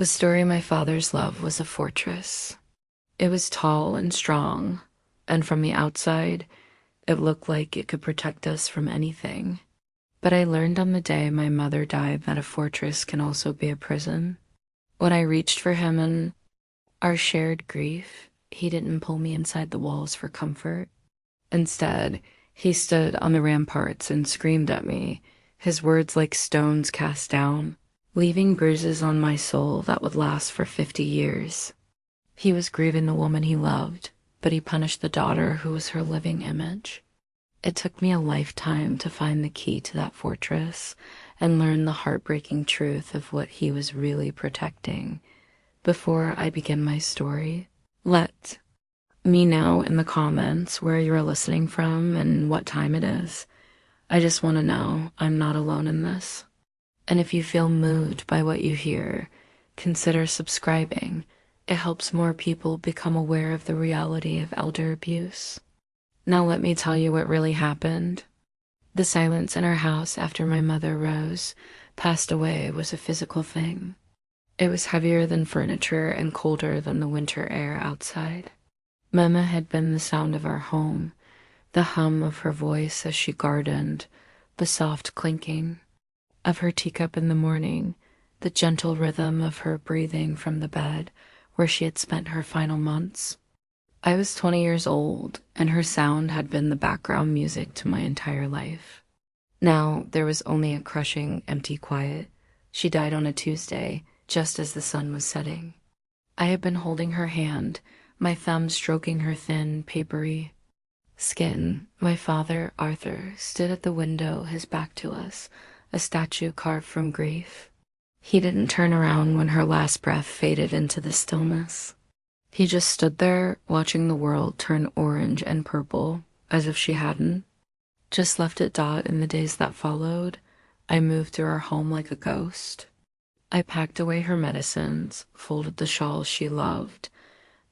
The story of my father's love was a fortress. It was tall and strong, and from the outside, it looked like it could protect us from anything. But I learned on the day my mother died that a fortress can also be a prison. When I reached for him in our shared grief, he didn't pull me inside the walls for comfort. Instead, he stood on the ramparts and screamed at me, his words like stones cast down, leaving bruises on my soul that would last for 50 years. He was grieving the woman he loved, but he punished the daughter who was her living image. It took me a lifetime to find the key to that fortress and learn the heartbreaking truth of what he was really protecting. Before I begin my story, let me know in the comments where you're listening from and what time it is. I just want to know I'm not alone in this. And if you feel moved by what you hear, consider subscribing. It helps more people become aware of the reality of elder abuse. Now let me tell you what really happened. The silence in our house after my mother, Rose, passed away was a physical thing. It was heavier than furniture and colder than the winter air outside. Mama had been the sound of our home, the hum of her voice as she gardened, the soft clinking of her teacup in the morning, the gentle rhythm of her breathing from the bed where she had spent her final months. I was 20 years old, and her sound had been the background music to my entire life. Now there was only a crushing, empty quiet. She died on a Tuesday, just as the sun was setting. I had been holding her hand, my thumb stroking her thin, papery skin. My father, Arthur, stood at the window, his back to us, a statue carved from grief. He didn't turn around when her last breath faded into the stillness. He just stood there, watching the world turn orange and purple, as if she hadn't just left it dot in the days that followed. I moved through our home like a ghost. I packed away her medicines, folded the shawls she loved,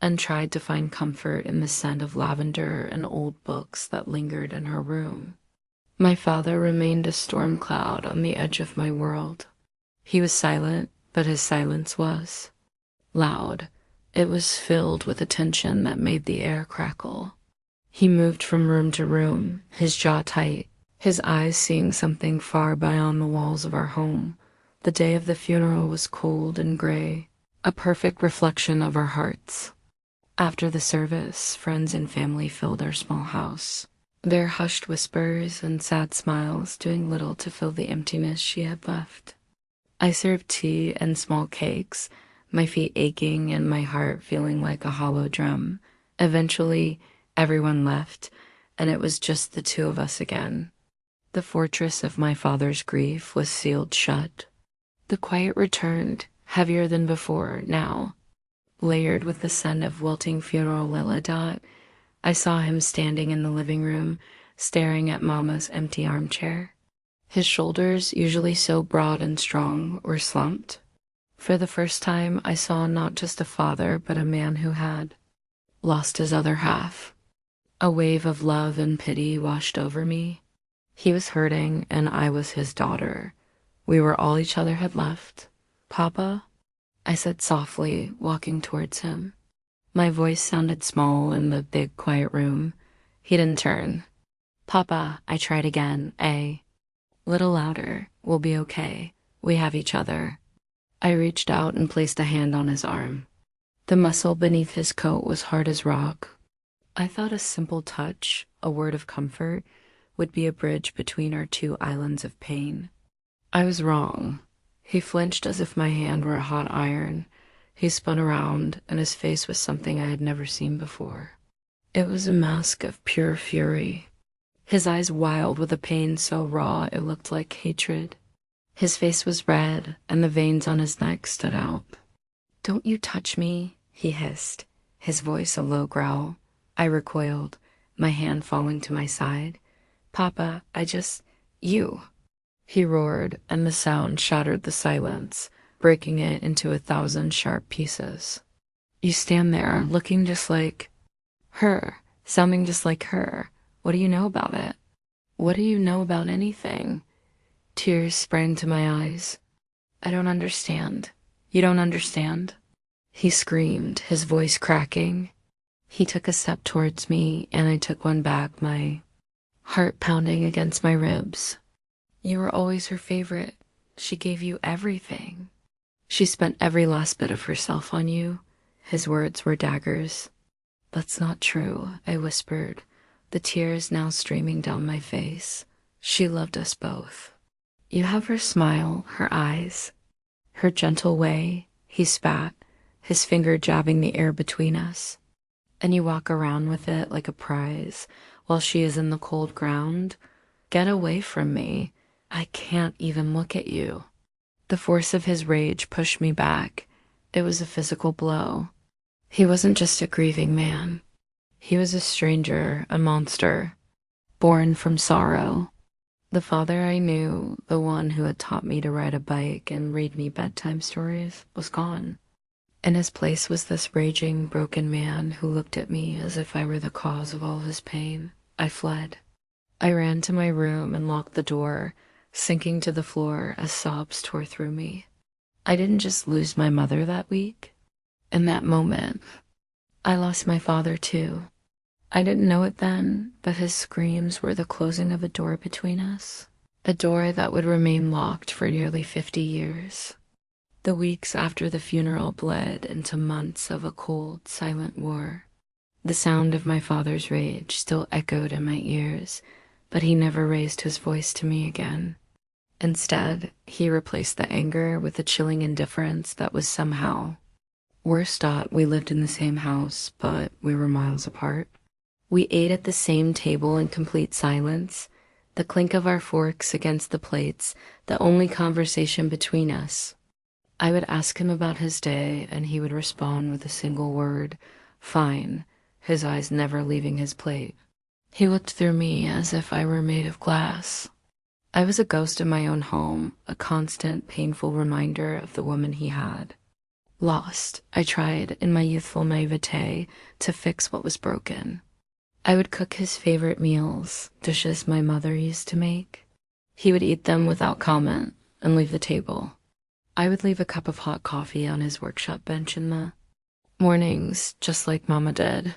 and tried to find comfort in the scent of lavender and old books that lingered in her room. My father remained a storm cloud on the edge of my world. He was silent, but his silence was loud. It was filled with a tension that made the air crackle. He moved from room to room, his jaw tight, his eyes seeing something far beyond the walls of our home. The day of the funeral was cold and gray, a perfect reflection of our hearts. After the service, friends and family filled our small house, their hushed whispers and sad smiles doing little to fill the emptiness she had left. I served tea and small cakes, my feet aching and my heart feeling like a hollow drum. Eventually, everyone left, and it was just the two of us again. The fortress of my father's grief was sealed shut. The quiet returned, heavier than before now, layered with the scent of wilting funeral lilac. I saw him standing in the living room, staring at Mama's empty armchair. His shoulders, usually so broad and strong, were slumped. For the first time, I saw not just a father, but a man who had lost his other half. A wave of love and pity washed over me. He was hurting, and I was his daughter. We were all each other had left. "Papa?" I said softly, walking towards him. My voice sounded small in the big, quiet room. He didn't turn. "Papa," I tried again, little louder. "We'll be okay. We have each other." I reached out and placed a hand on his arm. The muscle beneath his coat was hard as rock. I thought a simple touch, a word of comfort, would be a bridge between our two islands of pain. I was wrong. He flinched as if my hand were a hot iron. He spun around, and his face was something I had never seen before. It was a mask of pure fury. His eyes wild with a pain so raw it looked like hatred. His face was red, and the veins on his neck stood out. "Don't you touch me," he hissed, his voice a low growl. I recoiled, my hand falling to my side. "Papa, you," he roared, and the sound shattered the silence, breaking it into 1,000 sharp pieces. "You stand there, looking just like her, sounding just like her. What do you know about it? What do you know about anything?" Tears sprang to my eyes. "I don't understand," You don't understand?" He screamed, his voice cracking. He took a step towards me, and I took one back, my heart pounding against my ribs. "You were always her favorite. She gave you everything. She spent every last bit of herself on you." His words were daggers. "That's not true," I whispered, the tears now streaming down my face. "She loved us both." "You have her smile, her eyes, her gentle way," he spat, his finger jabbing the air between us. "And you walk around with it like a prize while she is in the cold ground. Get away from me. I can't even look at you." The force of his rage pushed me back. It was a physical blow. He wasn't just a grieving man. He was a stranger, a monster, born from sorrow. The father I knew, the one who had taught me to ride a bike and read me bedtime stories, was gone. In his place was this raging, broken man who looked at me as if I were the cause of all his pain. I fled. I ran to my room and locked the door, sinking to the floor as sobs tore through me. I didn't just lose my mother that week. In that moment, I lost my father too. I didn't know it then, but his screams were the closing of a door between us, a door that would remain locked for nearly 50 years. The weeks after the funeral bled into months of a cold, silent war. The sound of my father's rage still echoed in my ears, but he never raised his voice to me again. Instead, he replaced the anger with a chilling indifference that was somehow worse. We lived in the same house, but we were miles apart. We ate at the same table in complete silence, the clink of our forks against the plates, the only conversation between us. I would ask him about his day, and he would respond with a single word, "Fine," his eyes never leaving his plate. He looked through me as if I were made of glass. I was a ghost in my own home, a constant, painful reminder of the woman he had. Lost, I tried, in my youthful naivete, to fix what was broken. I would cook his favorite meals, dishes my mother used to make. He would eat them without comment and leave the table. I would leave a cup of hot coffee on his workshop bench in the mornings, just like Mama did.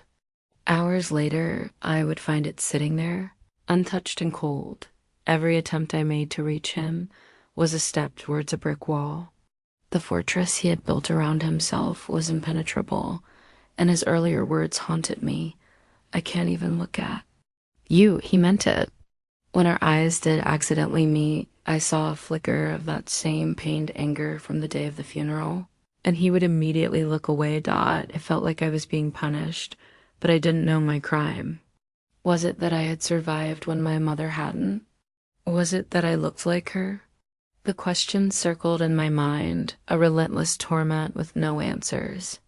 Hours later, I would find it sitting there, untouched and cold. Every attempt I made to reach him was a step towards a brick wall. The fortress he had built around himself was impenetrable, and his earlier words haunted me. "I can't even look at you." He meant it. When our eyes did accidentally meet, I saw a flicker of that same pained anger from the day of the funeral, and he would immediately look away. It felt like I was being punished, but I didn't know my crime. Was it that I had survived when my mother hadn't? Was it that I looked like her? The questions circled in my mind, a relentless torment with no answers.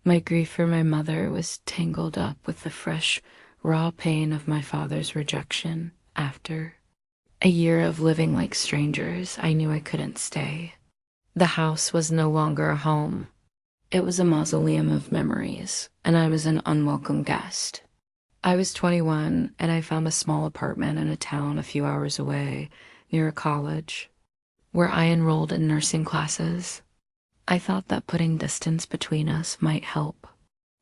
My grief for my mother was tangled up with the fresh, raw pain of my father's rejection. After a year of living like strangers, I knew I couldn't stay. The house was no longer a home. It was a mausoleum of memories, and I was an unwelcome guest. I was 21, and I found a small apartment in a town a few hours away, near a college, where I enrolled in nursing classes. I thought that putting distance between us might help.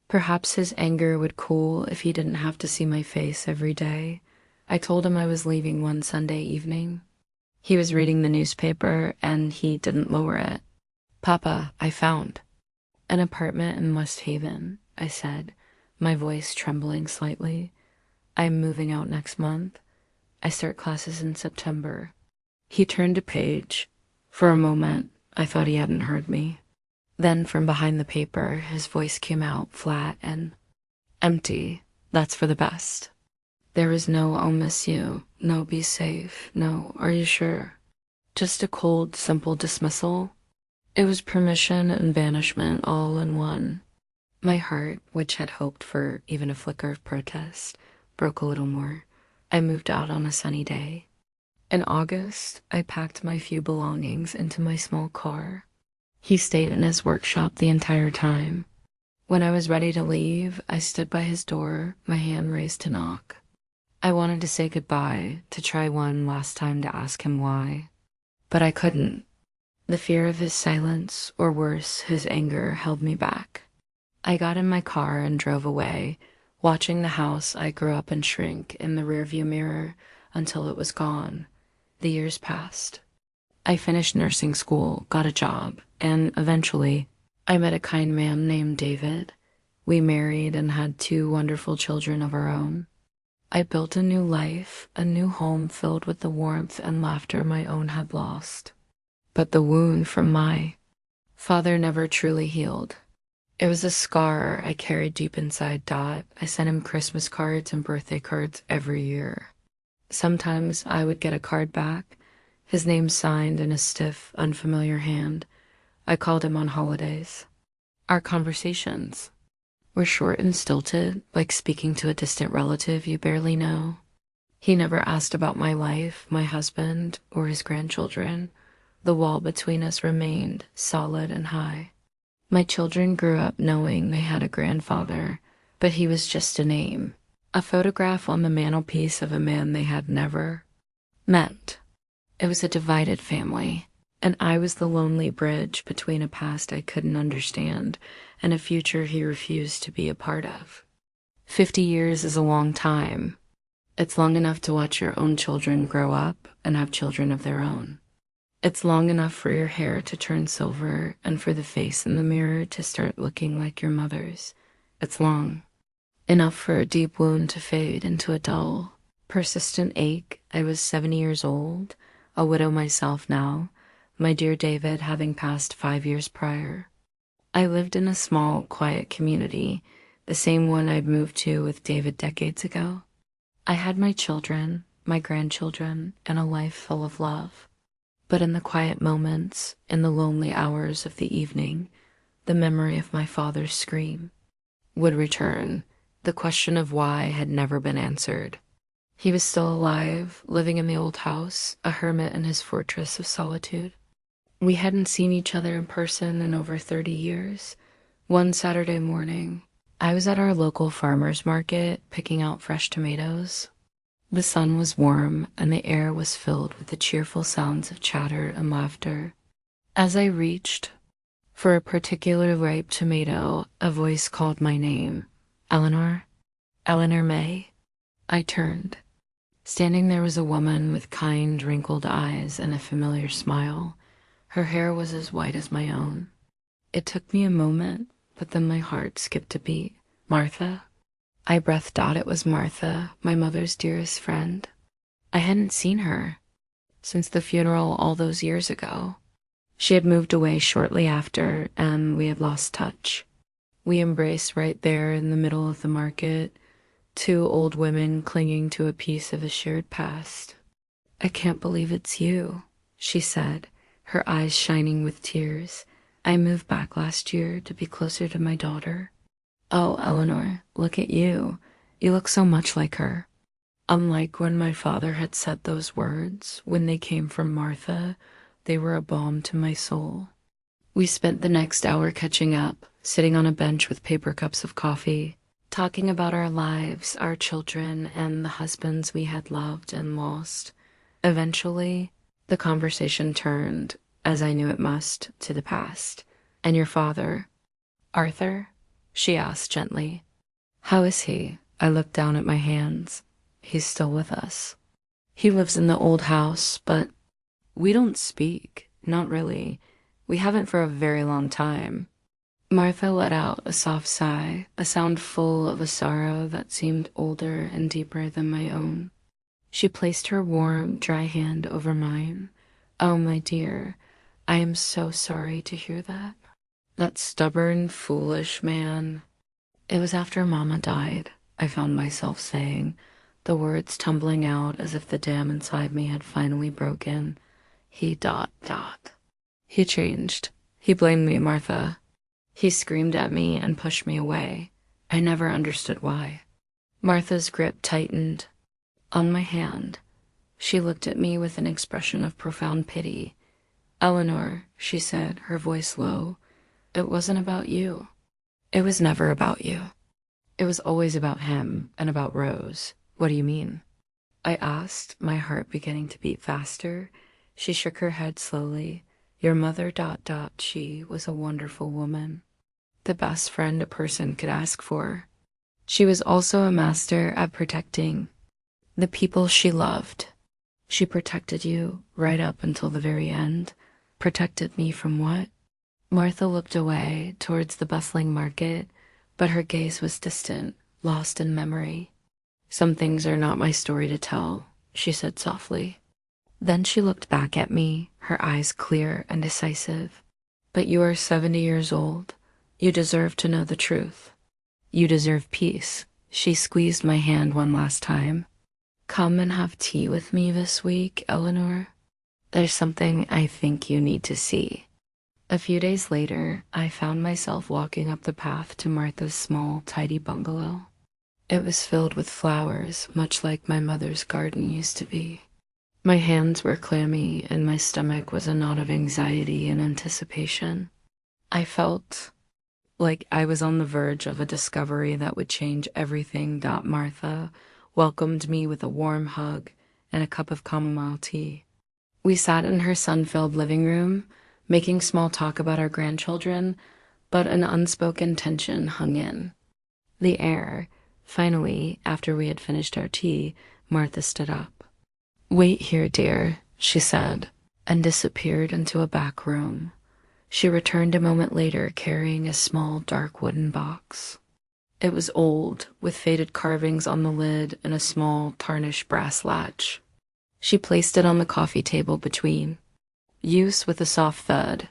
Perhaps his anger would cool if he didn't have to see my face every day. I told him I was leaving one Sunday evening. He was reading the newspaper, and he didn't lower it. "Papa, I found an apartment in West Haven," I said, my voice trembling slightly. "I'm moving out next month. I start classes in September." He turned a page. For a moment, I thought he hadn't heard me. Then from behind the paper, his voice came out flat and empty. "That's for the best. There is no 'I'll miss you,' no 'be safe,' no 'are you sure?' Just a cold, simple dismissal. It was permission and banishment all in one. My heart, which had hoped for even a flicker of protest, broke a little more. I moved out on a sunny day. In August, I packed my few belongings into my small car. He stayed in his workshop the entire time. When I was ready to leave, I stood by his door, my hand raised to knock. I wanted to say goodbye, to try one last time to ask him why. But I couldn't. The fear of his silence, or worse, his anger, held me back. I got in my car and drove away, watching the house I grew up in shrink in the rearview mirror until it was gone. The years passed. I finished nursing school, got a job, and eventually I met a kind man named David. We married and had 2 wonderful children of our own. I built a new life, a new home filled with the warmth and laughter my own had lost. But the wound from my father never truly healed. It was a scar I carried deep inside. I sent him Christmas cards and birthday cards every year. Sometimes I would get a card back, his name signed in a stiff, unfamiliar hand. I called him on holidays. Our conversations were short and stilted, like speaking to a distant relative you barely know. He never asked about my life, my husband, or his grandchildren. The wall between us remained solid and high. My children grew up knowing they had a grandfather, but he was just a name, a photograph on the mantelpiece of a man they had never met. It was a divided family, and I was the lonely bridge between a past I couldn't understand and a future he refused to be a part of. 50 years is a long time. It's long enough to watch your own children grow up and have children of their own. It's long enough for your hair to turn silver and for the face in the mirror to start looking like your mother's. It's long enough for a deep wound to fade into a dull, persistent ache. I was 70 years old, a widow myself now, my dear David having passed 5 years prior. I lived in a small, quiet community, the same one I'd moved to with David decades ago. I had my children, my grandchildren, and a life full of love. But in the quiet moments, in the lonely hours of the evening, the memory of my father's scream would return. The question of why had never been answered. He was still alive, living in the old house, a hermit in his fortress of solitude. We hadn't seen each other in person in over 30 years. One Saturday morning, I was at our local farmer's market picking out fresh tomatoes. The sun was warm, and the air was filled with the cheerful sounds of chatter and laughter. As I reached for a particularly ripe tomato, a voice called my name. Eleanor? Eleanor May? I turned. Standing there was a woman with kind, wrinkled eyes and a familiar smile. Her hair was as white as my own. It took me a moment, but then my heart skipped a beat. Martha? I breathed out it was Martha, my mother's dearest friend. I hadn't seen her since the funeral all those years ago. She had moved away shortly after, and we had lost touch. We embraced right there in the middle of the market, 2 old women clinging to a piece of a shared past. I can't believe it's you, she said, her eyes shining with tears. I moved back last year to be closer to my daughter. Oh, Eleanor, look at you. You look so much like her. Unlike when my father had said those words, when they came from Martha, they were a balm to my soul. We spent the next hour catching up, sitting on a bench with paper cups of coffee, talking about our lives, our children, and the husbands we had loved and lost. Eventually, the conversation turned, as I knew it must, to the past. And your father, Arthur? She asked gently. How is he? I looked down at my hands. He's still with us. He lives in the old house, but we don't speak. Not really. We haven't for a very long time. Martha let out a soft sigh, a sound full of a sorrow that seemed older and deeper than my own. She placed her warm, dry hand over mine. Oh, my dear, I am so sorry to hear that. That stubborn, foolish man. It was after Mama died, I found myself saying, the words tumbling out as if the dam inside me had finally broken. He ... He changed. He blamed me, Martha. He screamed at me and pushed me away. I never understood why. Martha's grip tightened on my hand. She looked at me with an expression of profound pity. Eleanor, she said, her voice low, it wasn't about you. It was never about you. It was always about him and about Rose. What do you mean? I asked, my heart beginning to beat faster. She shook her head slowly. Your mother she was a wonderful woman, the best friend a person could ask for. She was also a master at protecting the people she loved. She protected you right up until the very end. Protected me from what? Martha looked away towards the bustling market, but her gaze was distant, lost in memory. Some things are not my story to tell, she said softly. Then she looked back at me, her eyes clear and decisive. But you are 70 years old. You deserve to know the truth. You deserve peace. She squeezed my hand one last time. Come and have tea with me this week, Eleanor. There's something I think you need to see. A few days later, I found myself walking up the path to Martha's small, tidy bungalow. It was filled with flowers, much like my mother's garden used to be. My hands were clammy, and my stomach was a knot of anxiety and anticipation. I felt like I was on the verge of a discovery that would change everything. Martha welcomed me with a warm hug and a cup of chamomile tea. We sat in her sun-filled living room, making small talk about our grandchildren, but an unspoken tension hung in the air. Finally, after we had finished our tea, Martha stood up. Wait here, dear, she said, and disappeared into a back room. She returned a moment later carrying a small, dark wooden box. It was old, with faded carvings on the lid and a small, tarnished brass latch. She placed it on the coffee table between use with a soft thud.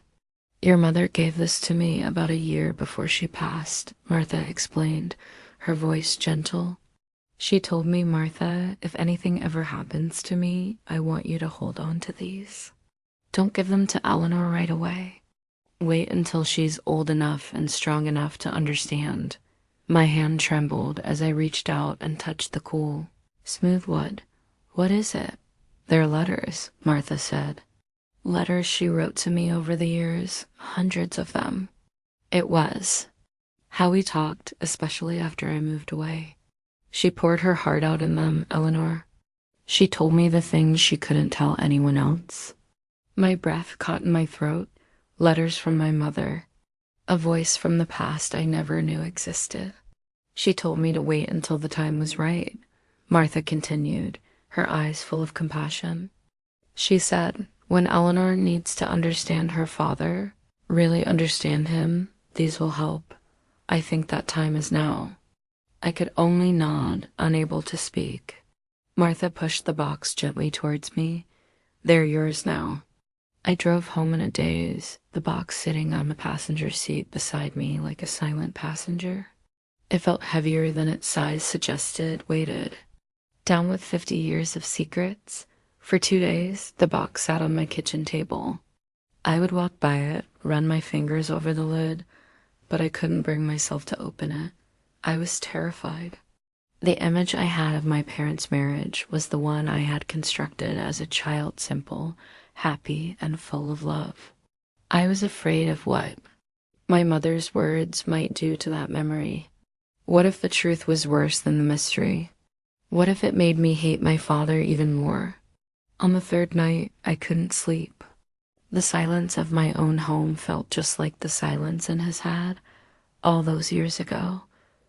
Your mother gave this to me about a year before she passed, Martha explained, her voice gentle. She told me, Martha, if anything ever happens to me, I want you to hold on to these. Don't give them to Eleanor right away. Wait until she's old enough and strong enough to understand. My hand trembled as I reached out and touched the cool, smooth wood. What is it? They're letters, Martha said. Letters she wrote to me over the years, hundreds of them. It was how we talked, especially after I moved away. She poured her heart out in them, Eleanor. She told me the things she couldn't tell anyone else. My breath caught in my throat, letters from my mother, a voice from the past I never knew existed. She told me to wait until the time was right, Martha continued, her eyes full of compassion. She said, when Eleanor needs to understand her father, really understand him, these will help. I think that time is now. I could only nod, unable to speak. Martha pushed the box gently towards me. They're yours now. I drove home in a daze, the box sitting on the passenger seat beside me like a silent passenger. It felt heavier than its size suggested, weighted. Down with 50 years of secrets. For 2 days, the box sat on my kitchen table. I would walk by it, run my fingers over the lid, but I couldn't bring myself to open it. I was terrified. The image I had of my parents' marriage was the one I had constructed as a child, simple, happy, and full of love. I was afraid of what my mother's words might do to that memory. What if the truth was worse than the mystery? What if it made me hate my father even more? On the third night, I couldn't sleep. The silence of my own home felt just like the silence in his had all those years ago.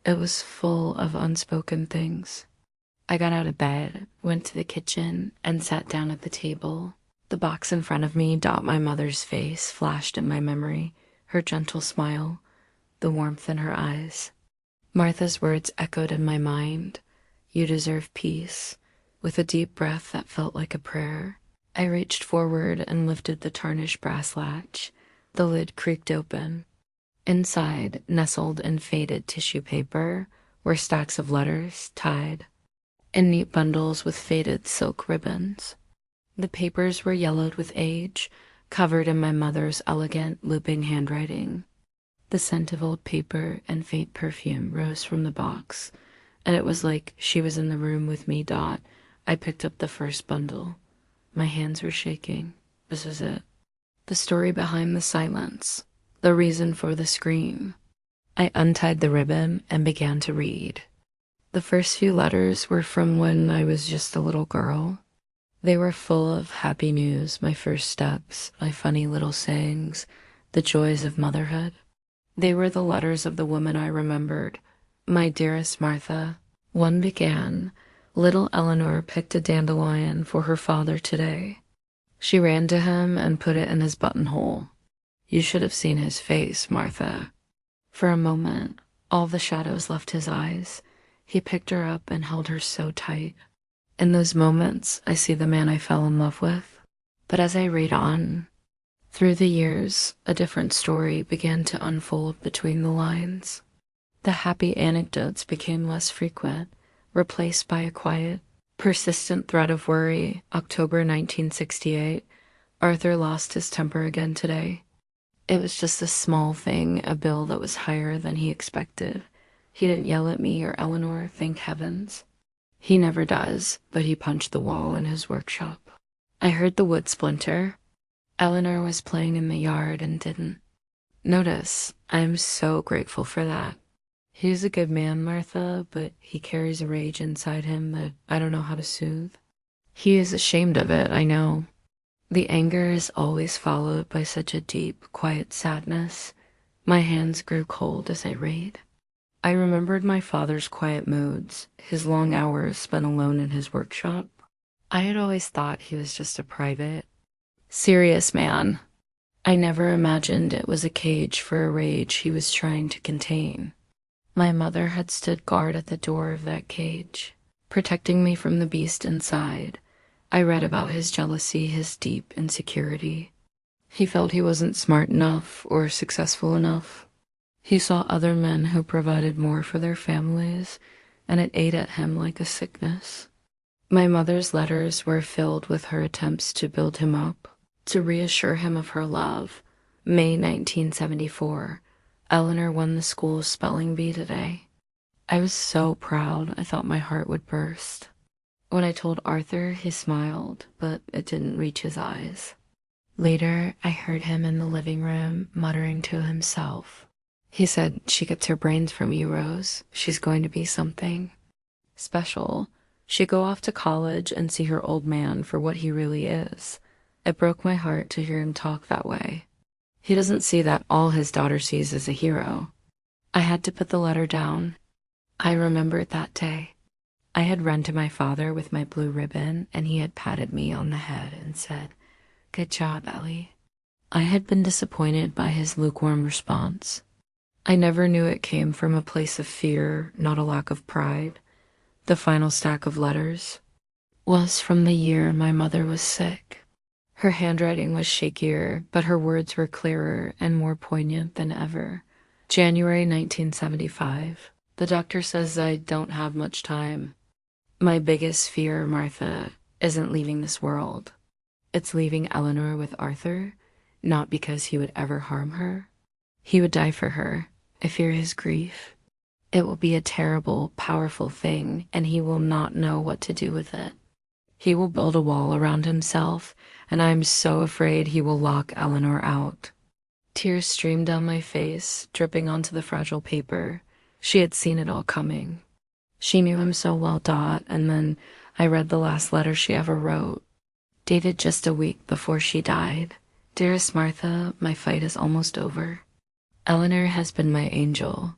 It was full of unspoken things. I got out of bed, went to the kitchen, and sat down at the table. The box in front of me, my mother's face, flashed in my memory, her gentle smile, the warmth in her eyes. Martha's words echoed in my mind. You deserve peace. With a deep breath that felt like a prayer, I reached forward and lifted the tarnished brass latch. The lid creaked open. Inside, nestled in faded tissue paper, were stacks of letters, tied in neat bundles with faded silk ribbons. The papers were yellowed with age, covered in my mother's elegant, looping handwriting. The scent of old paper and faint perfume rose from the box, and it was like she was in the room with me. I picked up the first bundle. My hands were shaking. This was it. The story behind the silence. The reason for the scream. I untied the ribbon and began to read. The first few letters were from when I was just a little girl. They were full of happy news, my first steps, my funny little sayings, the joys of motherhood. They were the letters of the woman I remembered. My dearest Martha. One began, little Eleanor picked a dandelion for her father today. She ran to him and put it in his buttonhole. You should have seen his face, Martha. For a moment, all the shadows left his eyes. He picked her up and held her so tight. In those moments, I see the man I fell in love with. But as I read on, through the years, a different story began to unfold between the lines. The happy anecdotes became less frequent, replaced by a quiet, persistent thread of worry. October 1968, Arthur lost his temper again today. It was just a small thing, a bill that was higher than he expected. He didn't yell at me or Eleanor, thank heavens. He never does, but he punched the wall in his workshop. I heard the wood splinter. Eleanor was playing in the yard and didn't. Notice, I'm so grateful for that. He's a good man, Martha, but he carries a rage inside him that I don't know how to soothe. He is ashamed of it, I know. The anger is always followed by such a deep, quiet sadness. My hands grew cold as I read. I remembered my father's quiet moods, his long hours spent alone in his workshop. I had always thought he was just a private, serious man. I never imagined it was a cage for a rage he was trying to contain. My mother had stood guard at the door of that cage, protecting me from the beast inside. I read about his jealousy, his deep insecurity. He felt he wasn't smart enough or successful enough. He saw other men who provided more for their families, and it ate at him like a sickness. My mother's letters were filled with her attempts to build him up, to reassure him of her love. May 1974. Eleanor won the school's spelling bee today. I was so proud, I thought my heart would burst. When I told Arthur, he smiled, but it didn't reach his eyes. Later, I heard him in the living room muttering to himself. He said, she gets her brains from you, Rose. She's going to be something special. She'd go off to college and see her old man for what he really is. It broke my heart to hear him talk that way. He doesn't see that all his daughter sees is a hero. I had to put the letter down. I remembered that day. I had run to my father with my blue ribbon, and he had patted me on the head and said, "Good job, Ellie." I had been disappointed by his lukewarm response. I never knew it came from a place of fear, not a lack of pride. The final stack of letters was from the year my mother was sick. Her handwriting was shakier, but her words were clearer and more poignant than ever. January 1975. The doctor says I don't have much time. My biggest fear, Martha, isn't leaving this world. It's leaving Eleanor with Arthur, not because he would ever harm her. He would die for her. I fear his grief. It will be a terrible, powerful thing, and he will not know what to do with it. He will build a wall around himself, and I am so afraid he will lock Eleanor out. Tears streamed down my face, dripping onto the fragile paper. She had seen it all coming. She knew him so well, Dot, and then I read the last letter she ever wrote, dated just a week before she died. Dearest Martha, my fight is almost over. Eleanor has been my angel.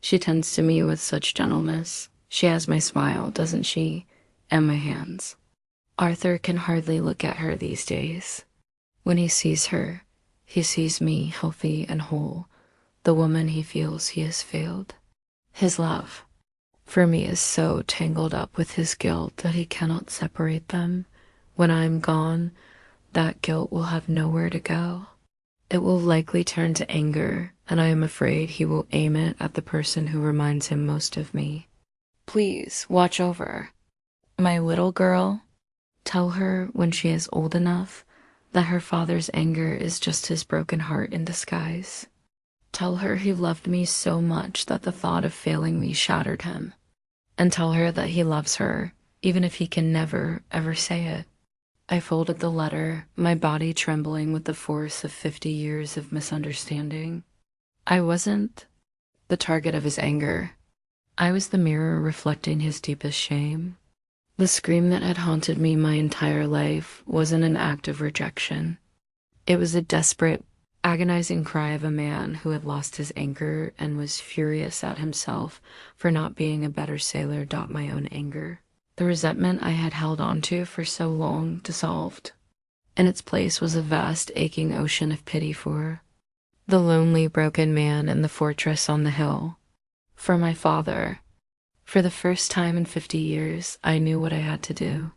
She tends to me with such gentleness. She has my smile, doesn't she? And my hands. Arthur can hardly look at her these days. When he sees her, he sees me healthy and whole, the woman he feels he has failed. His love for me is so tangled up with his guilt that he cannot separate them. When I am gone, that guilt will have nowhere to go. It will likely turn to anger, and I am afraid he will aim it at the person who reminds him most of me. Please watch over my little girl. Tell her when she is old enough that her father's anger is just his broken heart in disguise. Tell her he loved me so much that the thought of failing me shattered him. And tell her that he loves her, even if he can never, ever say it. I folded the letter, my body trembling with the force of 50 years of misunderstanding. I wasn't the target of his anger. I was the mirror reflecting his deepest shame. The scream that had haunted me my entire life wasn't an act of rejection. It was a desperate, agonizing cry of a man who had lost his anchor and was furious at himself for not being a better sailor. My own anger. The resentment I had held onto for so long dissolved. In its place was a vast, aching ocean of pity for the lonely, broken man in the fortress on the hill. For my father. For the first time in 50 years, I knew what I had to do.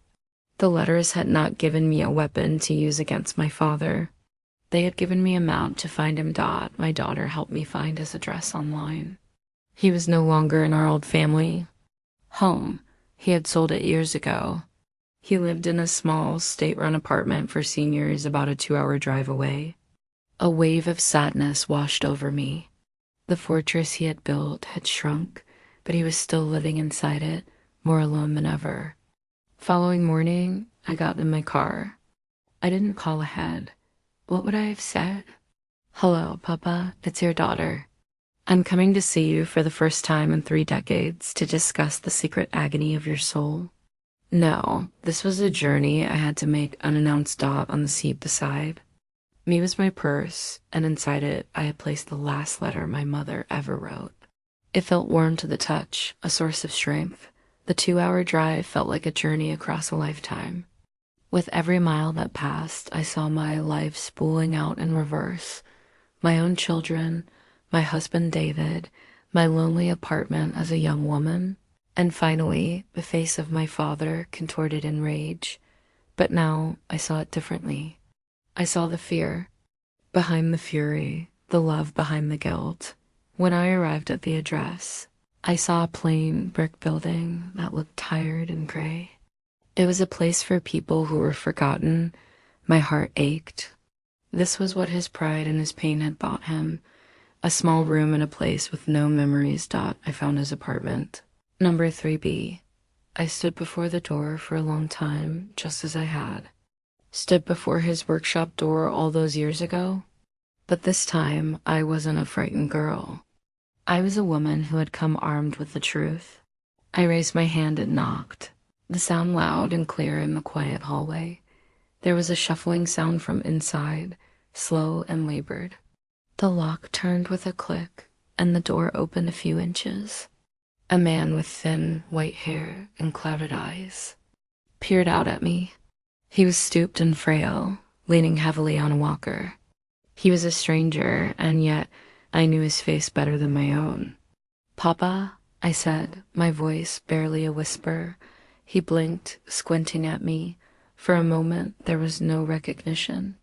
The letters had not given me a weapon to use against my father. They had given me a mount to find him. My daughter helped me find his address online. He was no longer in our old family home. He had sold it years ago. He lived in a small, state-run apartment for seniors about a 2-hour drive away. A wave of sadness washed over me. The fortress he had built had shrunk, but he was still living inside it, more alone than ever. Following morning, I got in my car. I didn't call ahead. What would I have said? "Hello, Papa, it's your daughter. I'm coming to see you for the first time in 3 decades to discuss the secret agony of your soul." No, this was a journey I had to make unannounced. On the seat beside me was my purse, and inside it I had placed the last letter my mother ever wrote. It felt warm to the touch, a source of strength. The 2-hour drive felt like a journey across a lifetime. With every mile that passed, I saw my life spooling out in reverse. My own children, my husband David, my lonely apartment as a young woman, and finally, the face of my father contorted in rage. But now I saw it differently. I saw the fear behind the fury, the love behind the guilt. When I arrived at the address, I saw a plain brick building that looked tired and gray. It was a place for people who were forgotten. My heart ached. This was what his pride and his pain had bought him. A small room in a place with no memories. I found his apartment. Number 3B. I stood before the door for a long time, just as I had stood before his workshop door all those years ago. But this time, I wasn't a frightened girl. I was a woman who had come armed with the truth. I raised my hand and knocked, the sound loud and clear in the quiet hallway. There was a shuffling sound from inside, slow and labored. The lock turned with a click, and the door opened a few inches. A man with thin, white hair and clouded eyes peered out at me. He was stooped and frail, leaning heavily on a walker. He was a stranger, and yet I knew his face better than my own. "Papa," I said, my voice barely a whisper. He blinked, squinting at me. For a moment, there was no recognition.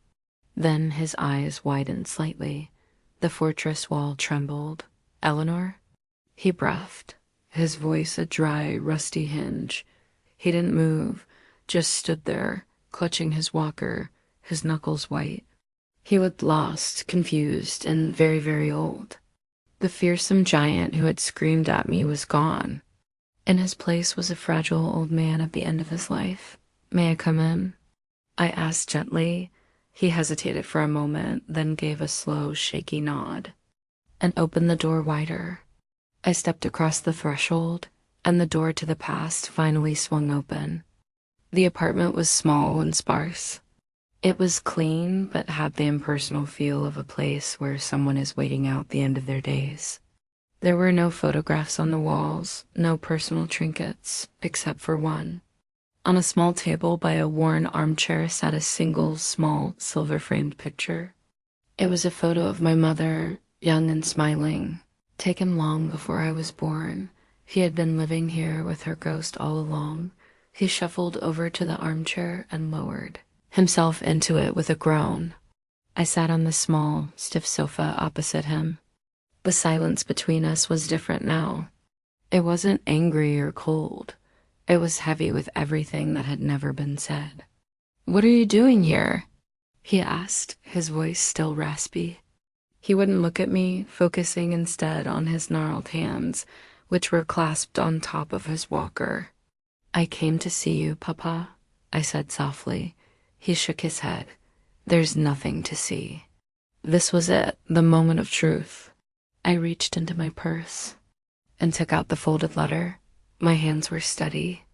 Then his eyes widened slightly. The fortress wall trembled. "Eleanor?" He breathed, his voice a dry, rusty hinge. He didn't move, just stood there, clutching his walker, his knuckles white. He looked lost, confused, and very, very old. The fearsome giant who had screamed at me was gone. In his place was a fragile old man at the end of his life. "May I come in?" I asked gently. He hesitated for a moment, then gave a slow, shaky nod, and opened the door wider. I stepped across the threshold, and the door to the past finally swung open. The apartment was small and sparse. It was clean, but had the impersonal feel of a place where someone is waiting out the end of their days. There were no photographs on the walls, no personal trinkets, except for one. On a small table by a worn armchair sat a single, small, silver-framed picture. It was a photo of my mother, young and smiling, taken long before I was born. He had been living here with her ghost all along. He shuffled over to the armchair and lowered himself into it with a groan. I sat on the small, stiff sofa opposite him. The silence between us was different now. It wasn't angry or cold. It was heavy with everything that had never been said. "What are you doing here?" he asked, his voice still raspy. He wouldn't look at me, focusing instead on his gnarled hands, which were clasped on top of his walker. "I came to see you, Papa," I said softly. He shook his head. "There's nothing to see." This was it, the moment of truth. I reached into my purse and took out the folded letter. My hands were steady.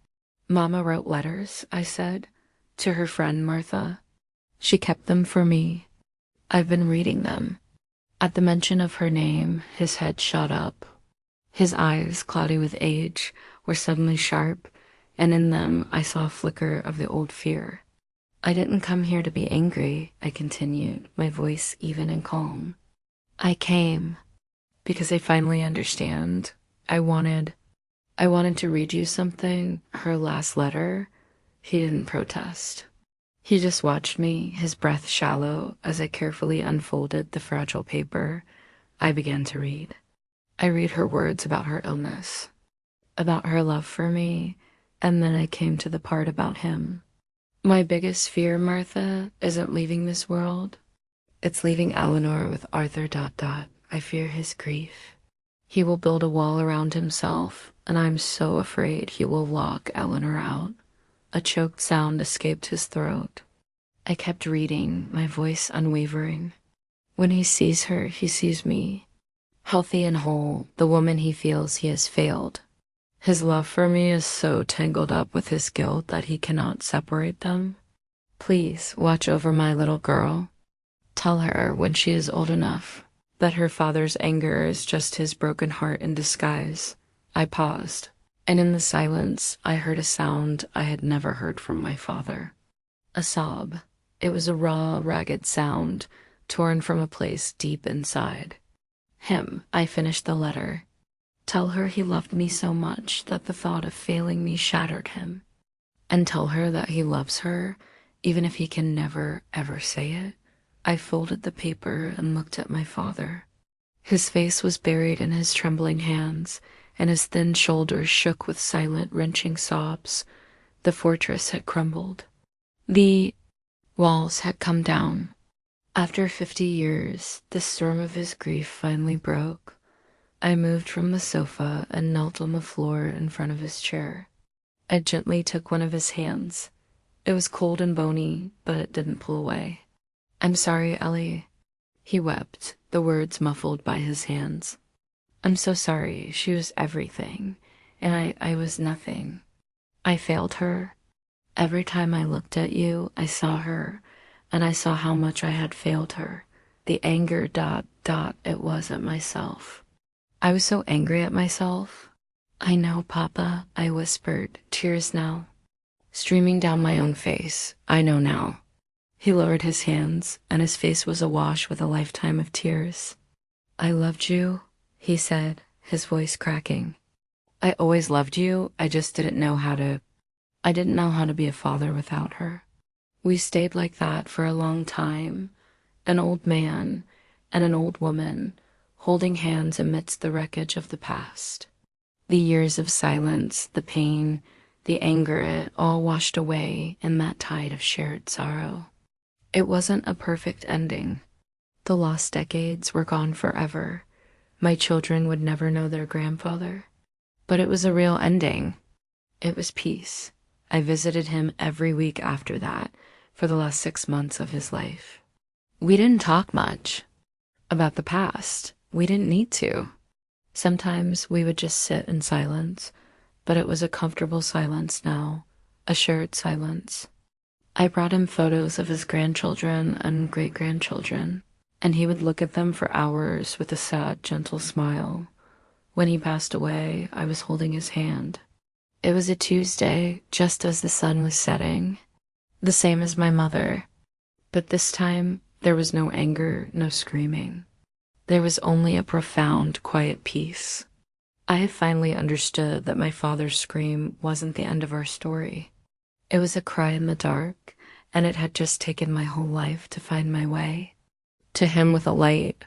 Mama wrote letters, I said, to her friend Martha. She kept them for me. I've been reading them. At the mention of her name, his head shot up. His eyes, cloudy with age, were suddenly sharp, and in them I saw a flicker of the old fear. I didn't come here to be angry, I continued, my voice even and calm. I came because I finally understand. I wanted to read you something, her last letter. He didn't protest. He just watched me, his breath shallow, as I carefully unfolded the fragile paper. I began to read. I read her words about her illness, about her love for me, and then I came to the part about him. My biggest fear, Martha, isn't leaving this world. It's leaving Eleanor with Arthur ... I fear his grief. He will build a wall around himself, and I'm so afraid he will lock Eleanor out. A choked sound escaped his throat. I kept reading, my voice unwavering. When he sees her, he sees me. Healthy and whole, the woman he feels he has failed. His love for me is so tangled up with his guilt that he cannot separate them. Please watch over my little girl. Tell her when she is old enough that her father's anger is just his broken heart in disguise. I paused, and in the silence I heard a sound I had never heard from my father. A sob. It was a raw, ragged sound, torn from a place deep inside. I finished the letter. Tell her he loved me so much that the thought of failing me shattered him. And tell her that he loves her, even if he can never, ever say it. I folded the paper and looked at my father. His face was buried in his trembling hands, and his thin shoulders shook with silent, wrenching sobs. The fortress had crumbled. The walls had come down. After 50 years, the storm of his grief finally broke. I moved from the sofa and knelt on the floor in front of his chair. I gently took one of his hands. It was cold and bony, but it didn't pull away. I'm sorry, Ellie. He wept, the words muffled by his hands. I'm so sorry. She was everything, and I was nothing. I failed her. Every time I looked at you, I saw her, and I saw how much I had failed her. The anger ... it was at myself. I was so angry at myself. I know, Papa, I whispered, tears now streaming down my own face. I know now. He lowered his hands, and his face was awash with a lifetime of tears. I loved you, he said, his voice cracking. I always loved you, I just didn't know how to be a father without her. We stayed like that for a long time, an old man and an old woman, holding hands amidst the wreckage of the past. The years of silence, the pain, the anger, it all washed away in that tide of shared sorrow. It wasn't a perfect ending. The lost decades were gone forever. My children would never know their grandfather. But it was a real ending. It was peace. I visited him every week after that, for the last 6 months of his life. We didn't talk much about the past. We didn't need to. Sometimes we would just sit in silence, but it was a comfortable silence now, a shared silence. I brought him photos of his grandchildren and great-grandchildren, and he would look at them for hours with a sad, gentle smile. When he passed away, I was holding his hand. It was a Tuesday, just as the sun was setting, the same as my mother. But this time, there was no anger, no screaming. There was only a profound, quiet peace. I had finally understood that my father's scream wasn't the end of our story. It was a cry in the dark, and it had just taken my whole life to find my way. To him with a light,